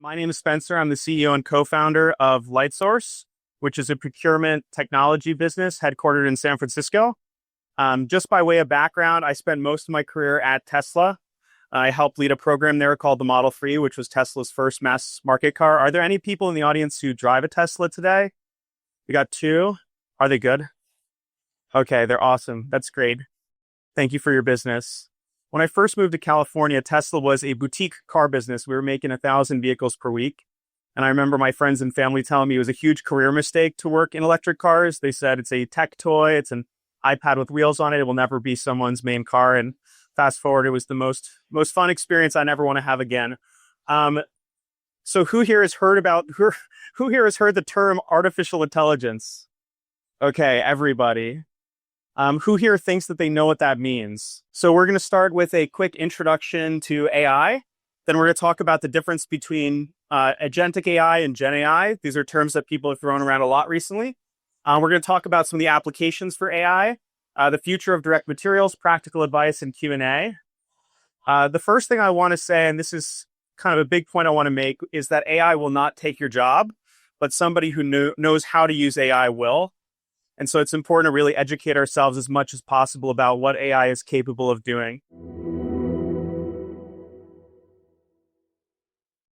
My name is Spencer. I'm the CEO and co-founder of LightSource, which is a procurement technology business headquartered in San Francisco. Just by way of background, I spent most of my career at Tesla. I helped lead a program there called the Model 3, which was Tesla's first mass market car. Are there any people in the audience who drive a Tesla today? We got two. Are they good? Okay, they're awesome. That's great. Thank you for your business. When I first moved to California, Tesla was a boutique car business. We were making 1,000 vehicles per week. And I remember my friends and family telling me it was a huge career mistake to work in electric cars. They said it's a tech toy. It's an iPad with wheels on it. It will never be someone's main car. And fast forward, it was the most fun experience I never want to have again. So who here has heard the term artificial intelligence? Okay, everybody. Who here thinks that they know what that means? So we're going to start with a quick introduction to AI. Then we're going to talk about the difference between Agentic AI and Gen AI. These are terms that people have thrown around a lot recently. We're going to talk about some of the applications for AI, the future of direct materials, practical advice, and Q&A. The first thing I want to say, and this is kind of a big point I want to make, is that AI will not take your job, but somebody who knows how to use AI will. And so it's important to really educate ourselves as much as possible about what AI is capable of doing.